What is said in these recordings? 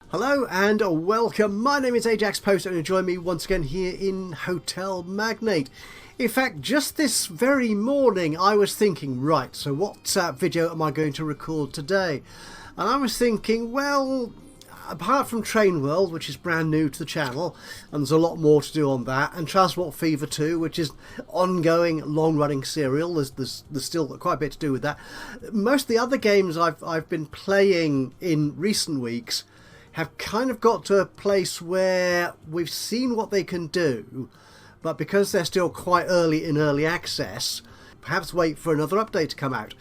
Hello and welcome. My name is Ajaxpost and you join me once again here in Hotel Magnate. In fact, just this very morning I was thinking, right, so what video am I going to record today? And I was thinking, well, apart from Train World, which is brand new to the channel, and there's a lot more to do on that, and Transport Fever 2, which is ongoing, long-running serial, there's still quite a bit to do with that. Most of the other games I've been playing in recent weeks have kind of got to a place where we've seen what they can do, but because they're still quite early in early access, perhaps wait for another update to come out.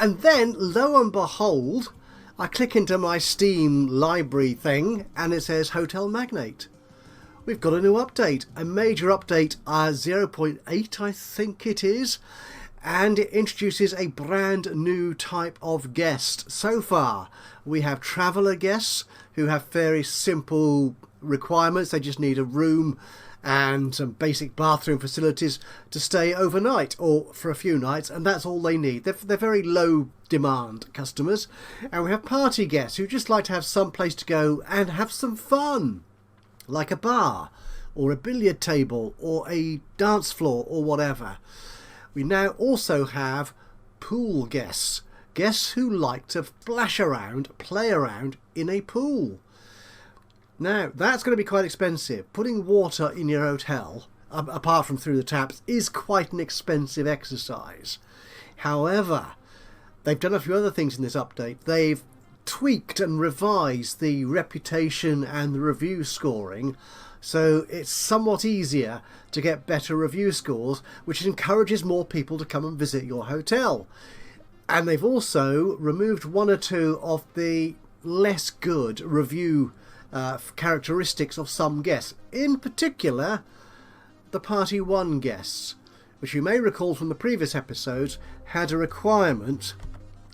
And then, lo and behold, I click into my Steam library thing and it says Hotel Magnate. We've got a new update, a major update, 0.8 I think it is, and it introduces a brand new type of guest. So far we have traveller guests who have very simple requirements. They just need a room and some basic bathroom facilities to stay overnight or for a few nights, and that's all they need. They're very low demand customers. And we have party guests who just like to have some place to go and have some fun, like a bar or a billiard table or a dance floor or whatever. We now also have pool guests, guests who like to splash around, play around in a pool. Now, that's going to be quite expensive. Putting water in your hotel, apart from through the taps, is quite an expensive exercise. However, they've done a few other things in this update. They've tweaked and revised the reputation and the review scoring, so it's somewhat easier to get better review scores, which encourages more people to come and visit your hotel. And they've also removed one or two of the less good review characteristics of some guests, in particular the Party 1 guests, which you may recall from the previous episodes had a requirement,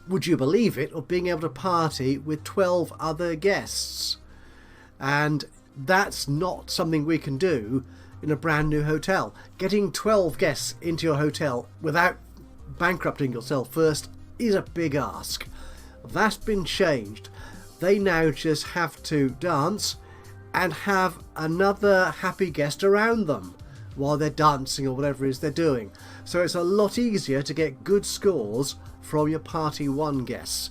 would you believe it, of being able to party with 12 other guests. And that's not something we can do in a brand new hotel. Getting 12 guests into your hotel without bankrupting yourself first is a big ask. That's been changed. They now just have to dance and have another happy guest around them while they're dancing or whatever it is they're doing. So it's a lot easier to get good scores from your Party 1 guests.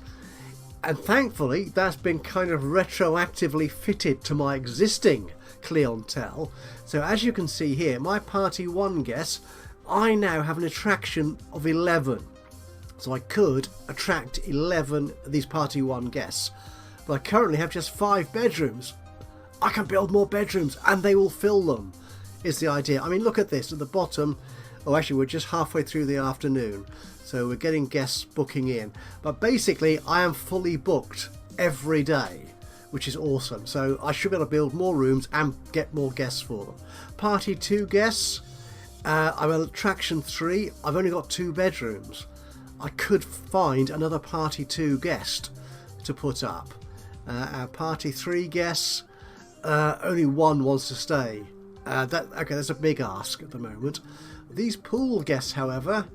And thankfully that's been kind of retroactively fitted to my existing clientele. So as you can see here, my Party 1 guests, I now have an attraction of 11. So I could attract 11 of these Party 1 guests. But I currently have just 5 bedrooms. I can build more bedrooms and they will fill them, is the idea. I mean, look at this at the bottom. Oh, actually, we're just halfway through the afternoon, so we're getting guests booking in. But basically, I am fully booked every day, which is awesome. So I should be able to build more rooms and get more guests for them. Party 2 guests, I'm at attraction 3. I've only got 2 bedrooms. I could find another Party 2 guest to put up. Our Party 3 guests, only 1 wants to stay. Okay, that's a big ask at the moment. These pool guests, however,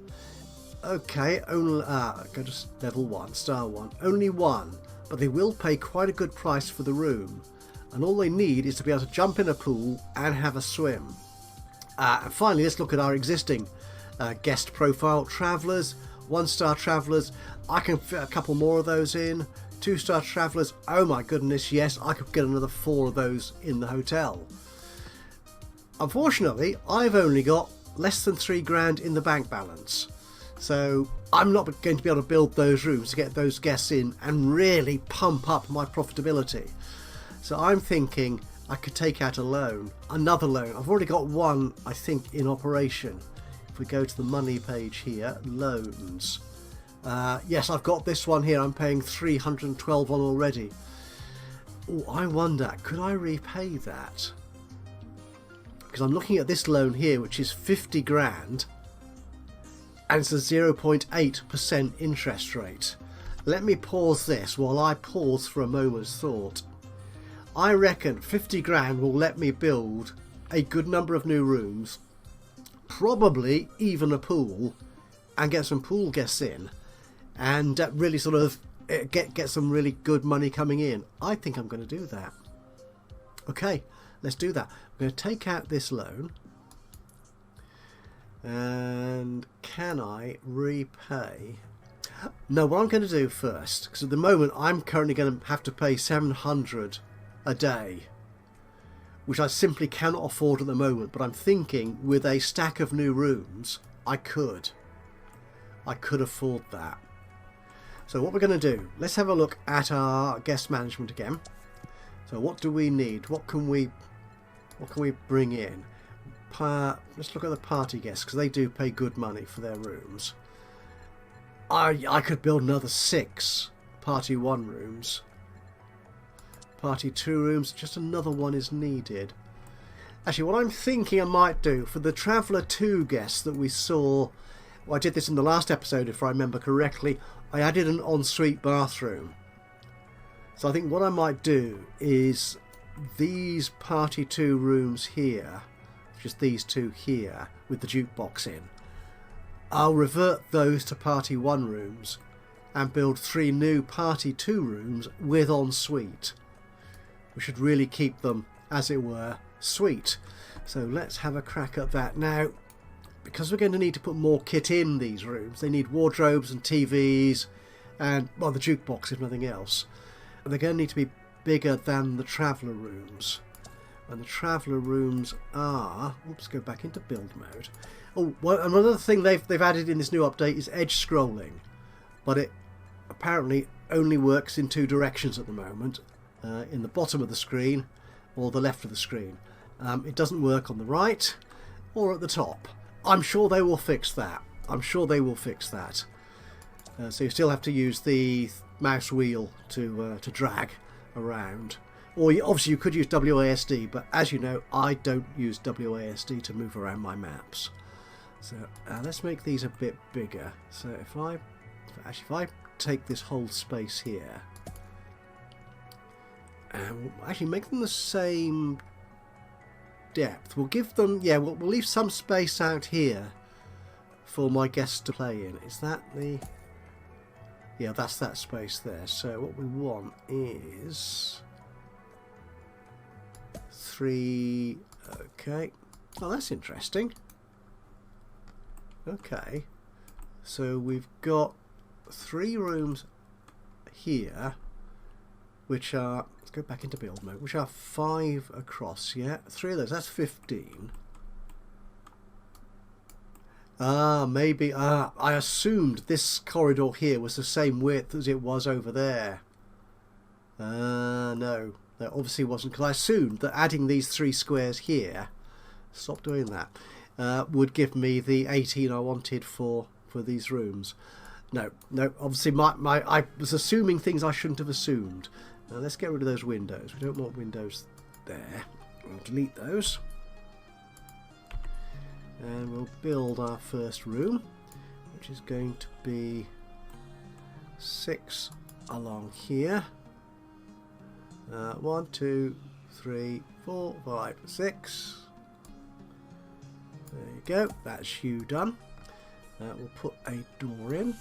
okay, only go to level 1, star 1, only 1, but they will pay quite a good price for the room, and all they need is to be able to jump in a pool and have a swim. And finally, let's look at our existing guest profile. Travellers, 1-star travellers, I can fit a couple more of those in. 2-star travellers, oh my goodness, yes, I could get another 4 of those in the hotel. Unfortunately, I've only got less than 3 grand in the bank balance, so I'm not going to be able to build those rooms to get those guests in and really pump up my profitability. So I'm thinking I could take out a loan, another loan. I've already got one, I think, in operation. If we go to the money page here, loans. Yes, I've got this one here. I'm paying 312 on already. Oh, I wonder, could I repay that? Because I'm looking at this loan here, which is 50 grand, and it's a 0.8% interest rate. Let me pause this while I pause for a moment's thought. I reckon 50 grand will let me build a good number of new rooms, probably even a pool, and get some pool guests in, and really sort of get some really good money coming in. I think I'm going to do that. Okay, let's do that. I'm going to take out this loan. And can I repay? No, what I'm going to do first, because at the moment I'm currently going to have to pay 700 a day, which I simply cannot afford at the moment, but I'm thinking with a stack of new rooms I could afford that. So what we're going to do, let's have a look at our guest management again. So what do we need? What can we bring in? Let's look at the party guests, because they do pay good money for their rooms. I could build another 6 party 1 rooms. Party 2 rooms, just another one is needed. Actually, what I'm thinking I might do for the Traveller 2 guests that we saw, well, I did this in the last episode if I remember correctly, I added an ensuite bathroom. So I think what I might do is these party 2 rooms here, just these 2 here with the jukebox in, I'll revert those to party 1 rooms and build 3 new party 2 rooms with ensuite. We should really keep them, as it were, sweet. So let's have a crack at that. Now, because we're going to need to put more kit in these rooms, they need wardrobes and TVs and, well, the jukebox if nothing else. And they're going to need to be bigger than the Traveller rooms. And the Traveller rooms are... Oops, go back into build mode. Oh, well, another thing they've added in this new update is edge scrolling. But it apparently only works in 2 directions at the moment. In the bottom of the screen or the left of the screen. It doesn't work on the right or at the top. I'm sure they will fix that. So you still have to use the mouse wheel to drag around. Or obviously you could use WASD, but as you know, I don't use WASD to move around my maps. So let's make these a bit bigger. So if I take this whole space here, and we'll actually make them the same depth. We'll give them, yeah, we'll leave some space out here for my guests to play in. Is that the... Yeah, that's that space there. So what we want is 3... Okay. Oh, that's interesting. Okay. So we've got 3 rooms here, which are... Let's go back into build mode, which are 5 across, yeah? 3 of those, that's 15. Maybe, I assumed this corridor here was the same width as it was over there. No, that obviously wasn't, because I assumed that adding these 3 squares here, stop doing that, would give me the 18 I wanted for these rooms. No, obviously I was assuming things I shouldn't have assumed. Now let's get rid of those windows. We don't want windows there. We'll delete those. And we'll build our first room, which is going to be 6 along here. 1, 2, 3, 4, 5, 6. There you go. That's you done. We'll put a door in.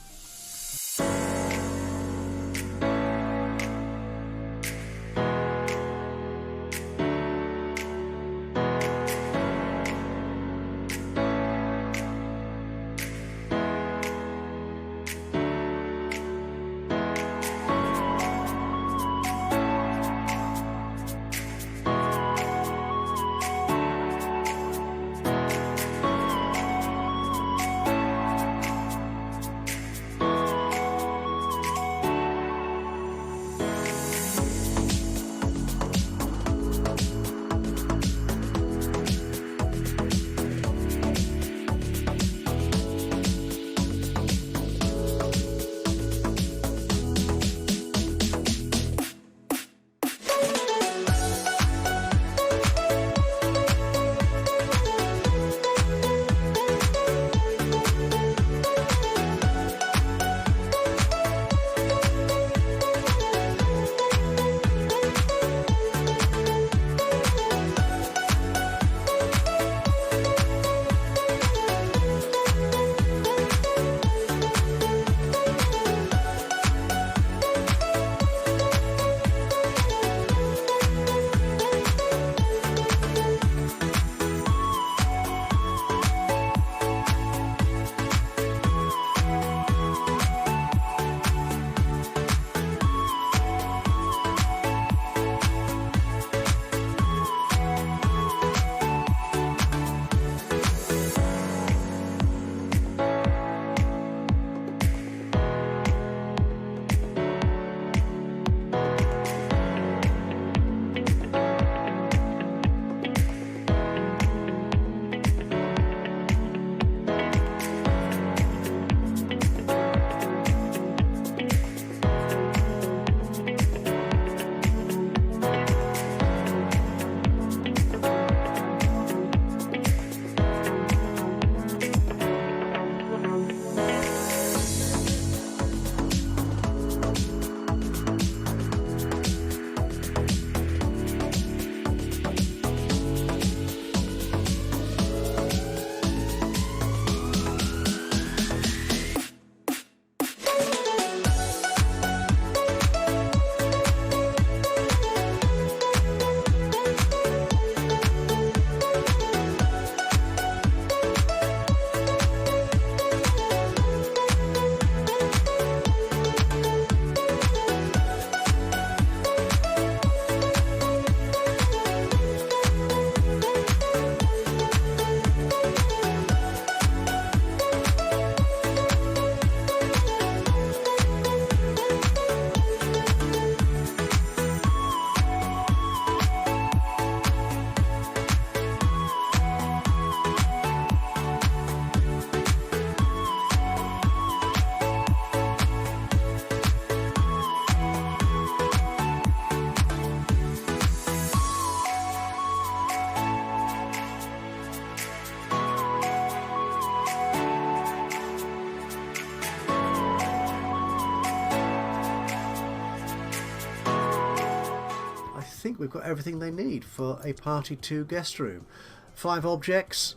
think we've got everything they need for a Party 2 guest room. 5 objects.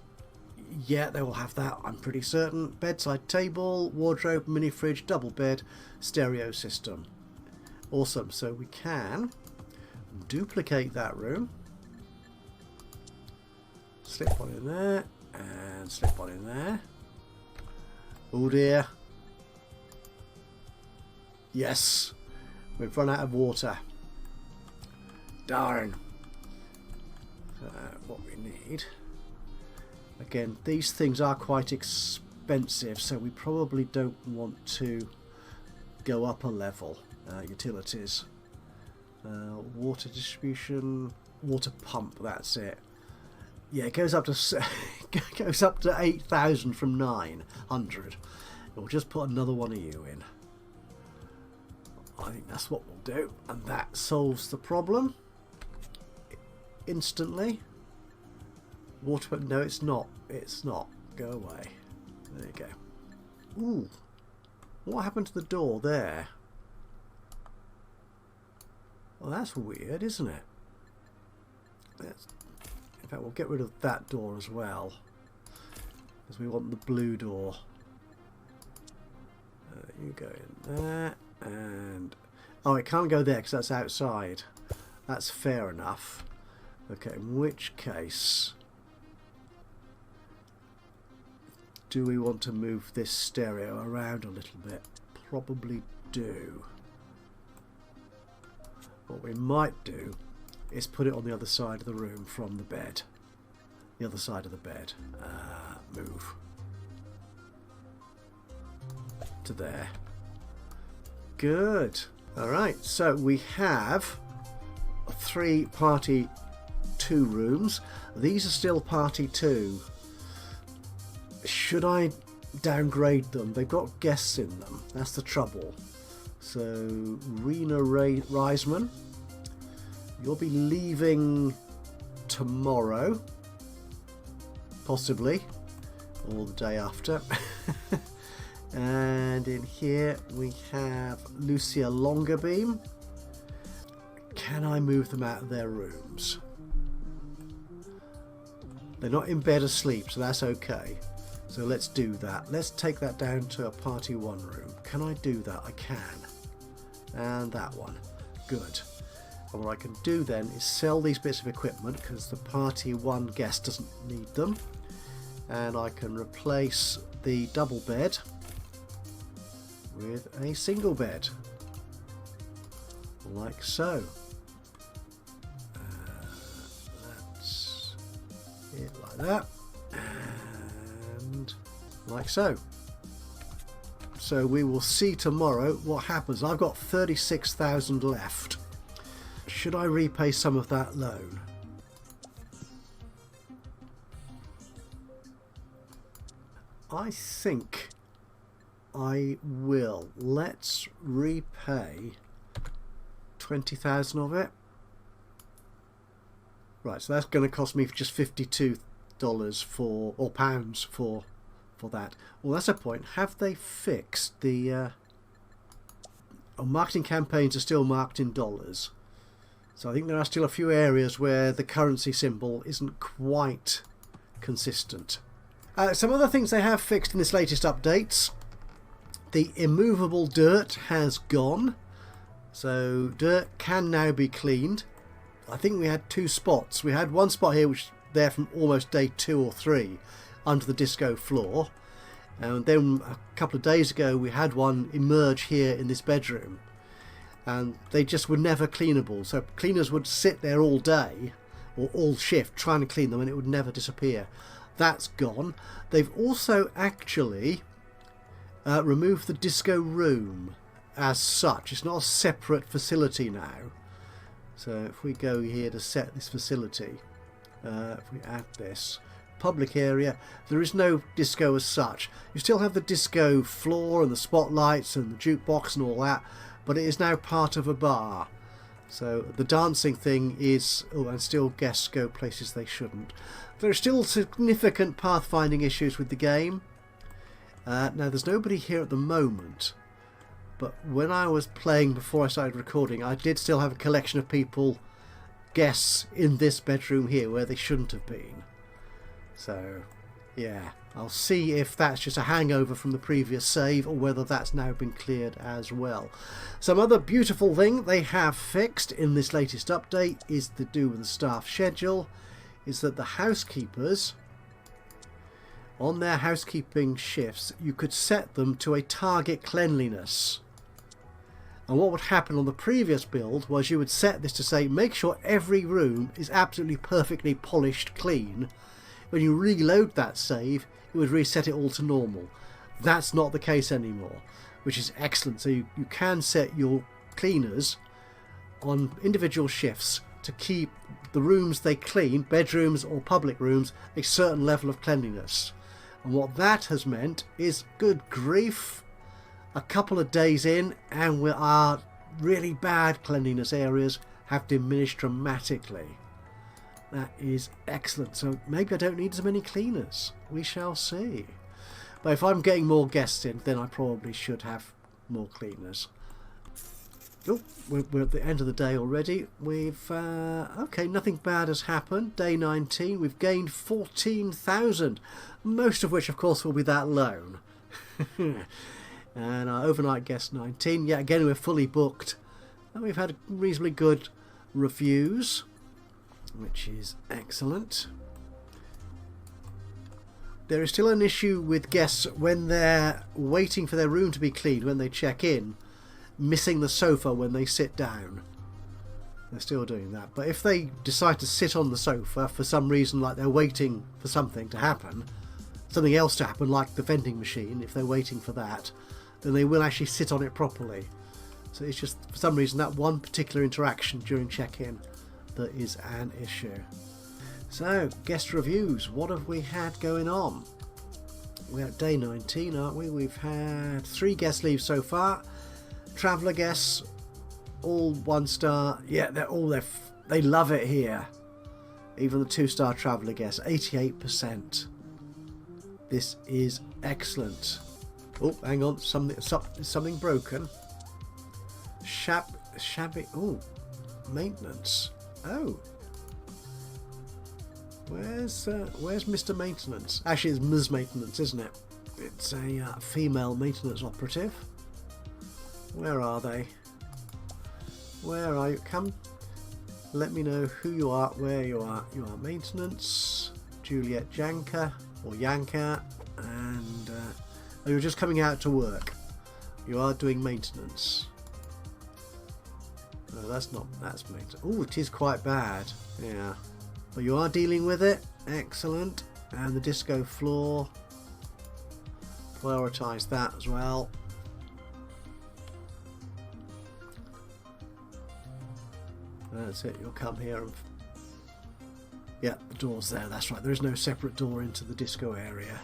Yeah, they will have that, I'm pretty certain. Bedside table, wardrobe, mini fridge, double bed, stereo system. Awesome. So we can duplicate that room. Slip one in there and slip one in there. Oh dear. Yes, we've run out of water. Darn. What we need. Again, these things are quite expensive, so we probably don't want to go up a level. Utilities. Water distribution, water pump, that's it. Yeah, it goes up to goes up to 8,000 from 900. We'll just put another one of you in. I think that's what we'll do, and that solves the problem instantly. Water pump? No, it's not. It's not. Go away. There you go. Ooh, what happened to the door there? Well, that's weird, isn't it? In fact, we'll get rid of that door as well, because we want the blue door. You go in there, and oh, it can't go there because that's outside. That's fair enough. Okay, in which case, do we want to move this stereo around a little bit? Probably do. What we might do is put it on the other side of the room from the bed. The other side of the bed. Move. To there. Good. Alright, so we have 3 Party 2 rooms. These are still Party 2. Should I downgrade them? They've got guests in them. That's the trouble. So, Rena Reisman, you'll be leaving tomorrow, possibly, or the day after. And in here we have Lucia Longerbeam. Can I move them out of their rooms? They're not in bed asleep, so that's okay. So let's do that. Let's take that down to a Party 1 room. Can I do that? I can. And that one. Good. And what I can do then is sell these bits of equipment, because the Party 1 guest doesn't need them. And I can replace the double bed with a single bed. Like so. That's it, like that. And like so. So we will see tomorrow what happens. I've got 36,000 left. Should I repay some of that loan? I think I will. Let's repay 20,000 of it. Right, so that's going to cost me just $52 for, or pounds for that. Well, that's a point. Have they fixed the marketing campaigns are still marked in dollars, so I think there are still a few areas where the currency symbol isn't quite consistent. Some other things they have fixed in this latest updates. The immovable dirt has gone, so dirt can now be cleaned. I think we had 2 spots. We had one spot here which was there from almost day 2 or 3 under the disco floor, and then a couple of days ago we had one emerge here in this bedroom, and they just were never cleanable. So cleaners would sit there all day or all shift trying to clean them, and it would never disappear. That's gone. They've also actually removed the disco room as such. It's not a separate facility now. So if we go here to set this facility, if we add this public area, there is no disco as such. You still have the disco floor and the spotlights and the jukebox and all that, but it is now part of a bar. So the dancing thing is, oh, and still guests go places they shouldn't. There are still significant pathfinding issues with the game. Now there's nobody here at the moment, but when I was playing before I started recording, I did still have a collection of people guests in this bedroom here where they shouldn't have been. So yeah, I'll see if that's just a hangover from the previous save or whether that's now been cleared as well. Some other beautiful thing they have fixed in this latest update is to do with the staff schedule, is that the housekeepers, on their housekeeping shifts, you could set them to a target cleanliness. And what would happen on the previous build was you would set this to say, make sure every room is absolutely perfectly polished clean. When you reload that save, it would reset it all to normal. That's not the case anymore, which is excellent. So you can set your cleaners on individual shifts to keep the rooms they clean, bedrooms or public rooms, a certain level of cleanliness. And what that has meant is, good grief, a couple of days in and our really bad cleanliness areas have diminished dramatically. That is excellent. So maybe I don't need as many cleaners. We shall see. But if I'm getting more guests in, then I probably should have more cleaners. Oh, we're at the end of the day already. We've okay, nothing bad has happened. Day 19, we've gained 14,000, most of which of course will be that loan. And our overnight guest 19, yeah, again we're fully booked, and we've had reasonably good reviews, which is excellent. There is still an issue with guests when they're waiting for their room to be cleaned when they check in, missing the sofa when they sit down. They're still doing that. But if they decide to sit on the sofa for some reason, like they're waiting for something to happen, something else to happen, like the vending machine, if they're waiting for that, then they will actually sit on it properly. So it's just, for some reason, that one particular interaction during check-in that is an issue. So, guest reviews. What have we had going on? We're at day 19, aren't we? We've had 3 guest leaves so far. Traveller guests, all 1 star. Yeah, they love it here. Even the 2-star traveller guests, 88%. This is excellent. Oh, hang on, something broken. Shabby. Oh, maintenance. Oh, where's Mr. Maintenance? Actually, it's Ms. Maintenance, isn't it? It's a female maintenance operative. Where are they? Where are you? Come, let me know who you are, where you are. You are maintenance, Juliet Janka or Yanka, and you're just coming out to work. You are doing maintenance. No, that's maintenance. Oh, it is quite bad. Yeah, but you are dealing with it. Excellent. And the disco floor. Prioritise that as well. That's it. You'll come here and yeah, the door's there. That's right. There is no separate door into the disco area.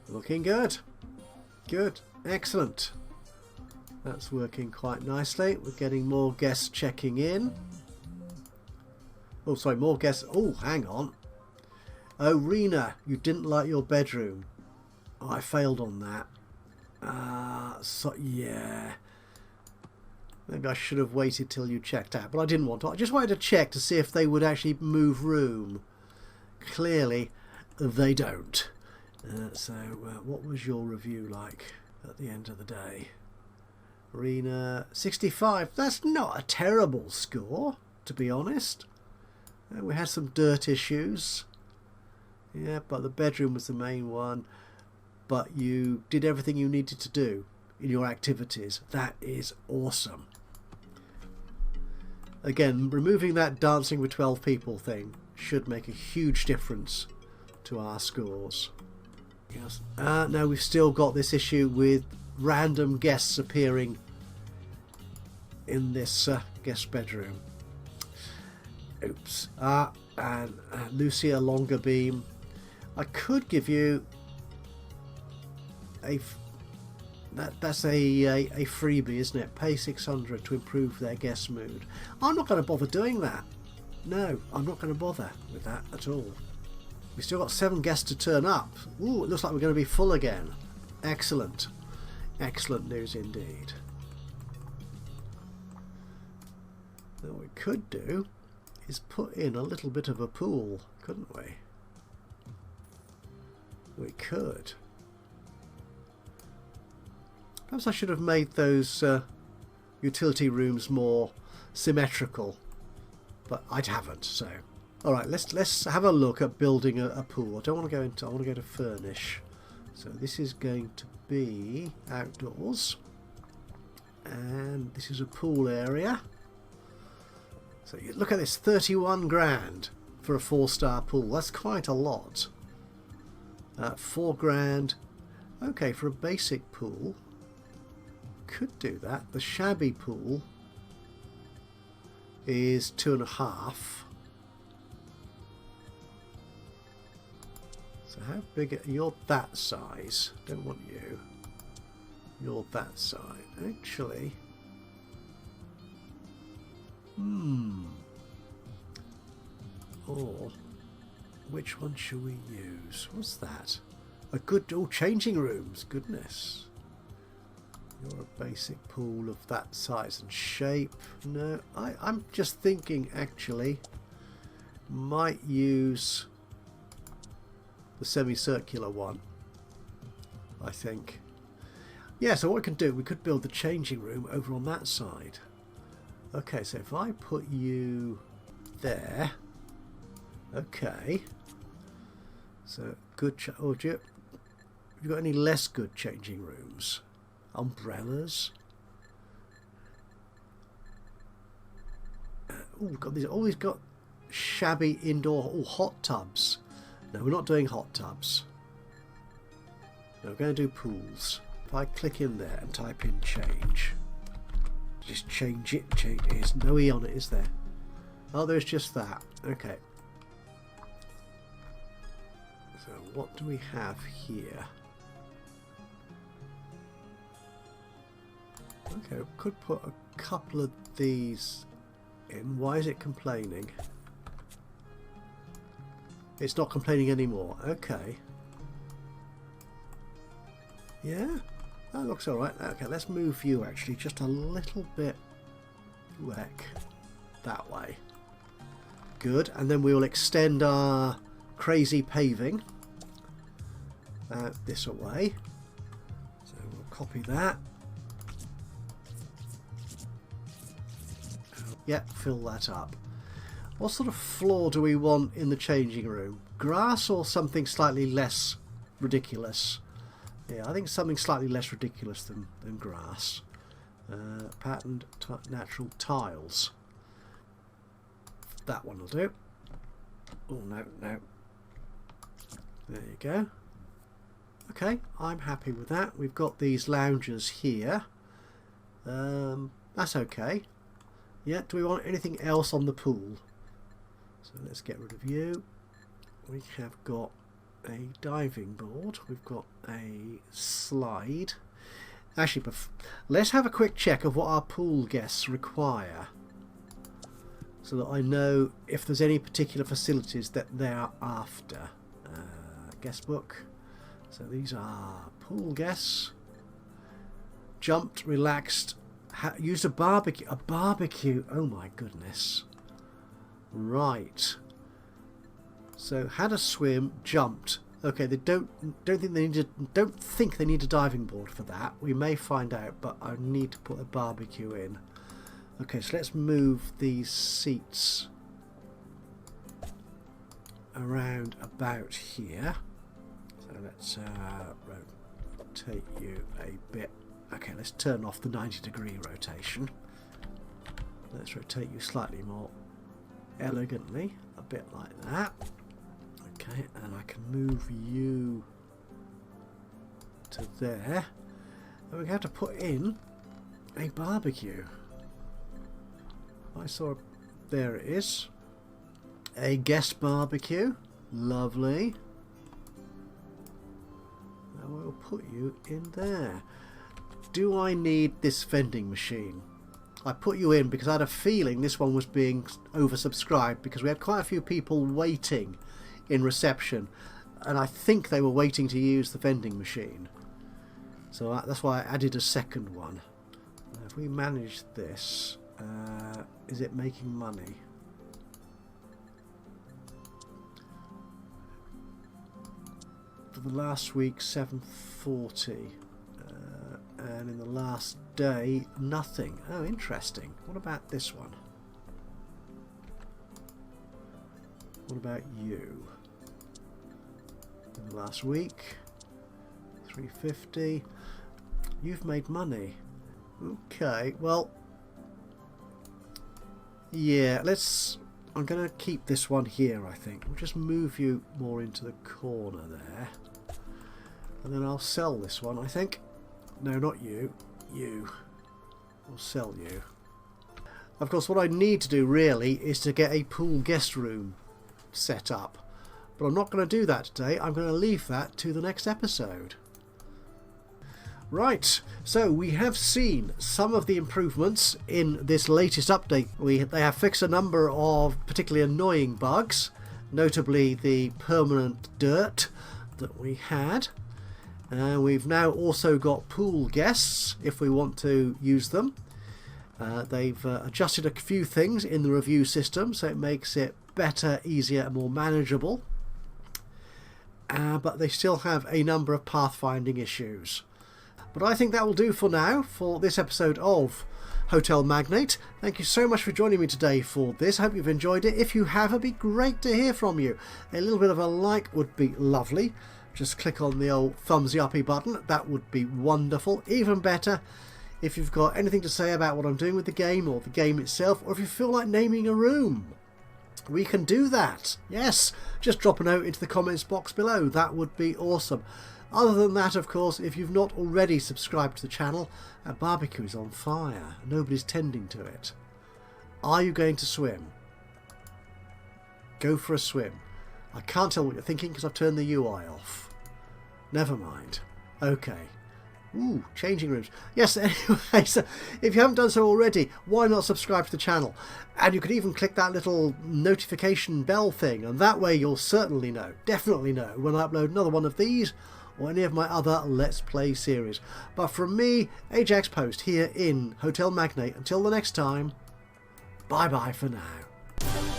Looking good. Good. Excellent. That's working quite nicely. We're getting more guests checking in. Oh, sorry, more guests. Oh, hang on. Oh, Rena, you didn't like your bedroom. Oh, I failed on that. So yeah. Maybe I should have waited till you checked out, but I didn't want to. I just wanted to check to see if they would actually move room. Clearly, they don't. So, what was your review like at the end of the day? Rena, 65. That's not a terrible score, to be honest. We had some dirt issues. Yeah, but the bedroom was the main one. But you did everything you needed to do in your activities. That is awesome. Again, removing that dancing with 12 people thing should make a huge difference to our scores. Yes. Now we've still got this issue with random guests appearing in this guest bedroom. Oops. And Lucia Longerbeam. I could give you that's a freebie, isn't it? Pay 600 to improve their guest mood. I'm not going to bother doing that. No, I'm not going to bother with that at all. We've still got 7 guests to turn up. Ooh, it looks like we're going to be full again. Excellent. Excellent news indeed. Now what we could do is put in a little bit of a pool, couldn't we? We could. Perhaps I should have made those utility rooms more symmetrical, but I haven't. So, all right, let's have a look at building a pool. I don't want to go into. I want to go to furnish. So this is going to be outdoors, and this is a pool area. So you look at this, 31 grand for a 4-star pool. That's quite a lot. 4 grand. Okay, for a basic pool. Could do that. The shabby pool is 2.5. So how big? You're that size. Don't want you. You're that size. Actually. Or which one should we use? What's that? A good changing rooms. Goodness. You're a basic pool of that size and shape. No, I'm just thinking actually might use the semicircular one. I think. Yeah, so what we can do, we could build the changing room over on that side. Okay, so if I put you there. Okay. So good. Oh, have you got any less good changing rooms? Umbrellas. We've got these. Always got shabby indoor hot tubs. No, we're not doing hot tubs. No, we're going to do pools. If I click in there and type in change, just change it. Change it. There's no E on it, is there? Oh, there's just that. Okay. So what do we have here? Okay, we could put a couple of these in. Why is it complaining? It's not complaining anymore. Okay. Yeah, that looks alright. Okay, let's move you actually just a little bit that way. Good, and then we will extend our crazy paving this away. So we'll copy that. Yep, fill that up. What sort of floor do we want in the changing room? Grass or something slightly less ridiculous? Yeah, I think something slightly less ridiculous than grass. Patterned natural tiles. That one will do. Oh, no. There you go. Okay, I'm happy with that. We've got these loungers here. That's okay. Yeah, do we want anything else on the pool? So let's get rid of you. We have got a diving board. We've got a slide. Actually, let's have a quick check of what our pool guests require, so that I know if there's any particular facilities that they are after. Guest book. So these are pool guests. Jumped, relaxed, used a barbecue. A barbecue. Oh my goodness. Right. So had a swim, jumped. Okay, they don't think they need a diving board for that. We may find out, but I need to put a barbecue in. Okay, so let's move these seats around about here. So let's rotate you a bit. Okay, let's turn off the 90-degree rotation. Let's rotate you slightly more elegantly, a bit like that. Okay, and I can move you to there. And we have to put in a barbecue. I saw, there it is. A guest barbecue. Lovely. And we'll put you in there. Do I need this vending machine? I put you in because I had a feeling this one was being oversubscribed, because we had quite a few people waiting in reception, and I think they were waiting to use the vending machine. So that's why I added a second one. Now if we manage this, Is it making money? For the last week, 740. And in the last day, nothing. Oh, interesting. What about this one? What about you? In the last week, 350. You've made money. Okay, well, yeah, I'm going to keep this one here, I think. We'll just move you more into the corner there. And then I'll sell this one, I think. No, not you. You. I'll sell you. Of course, what I need to do really is to get a pool guest room set up. But I'm not going to do that today. I'm going to leave that to the next episode. Right, so we have seen some of the improvements in this latest update. They have fixed a number of particularly annoying bugs, notably the permanent dirt that we had. We've now also got pool guests if we want to use them. They've adjusted a few things in the review system, so it makes it better, easier and more manageable. But they still have a number of pathfinding issues. But I think that will do for now for this episode of Hotel Magnate. Thank you so much for joining me today for this. I hope you've enjoyed it. If you have, it'd be great to hear from you. A little bit of a like would be lovely. Just click on the old thumbsy uppy button. That would be wonderful. Even better if you've got anything to say about what I'm doing with the game or the game itself, or if you feel like naming a room. We can do that. Yes, just drop a note into the comments box below. That would be awesome. Other than that, of course, if you've not already subscribed to the channel, our barbecue is on fire. Nobody's tending to it. Are you going to swim? Go for a swim. I can't tell what you're thinking because I've turned the UI off. Never mind. Okay. Ooh, changing rooms. Yes, anyway, so if you haven't done so already, why not subscribe to the channel? And you could even click that little notification bell thing, and that way you'll certainly know, definitely know, when I upload another one of these or any of my other Let's Play series. But from me, Ajaxpost, here in Hotel Magnate, until the next time, bye-bye for now.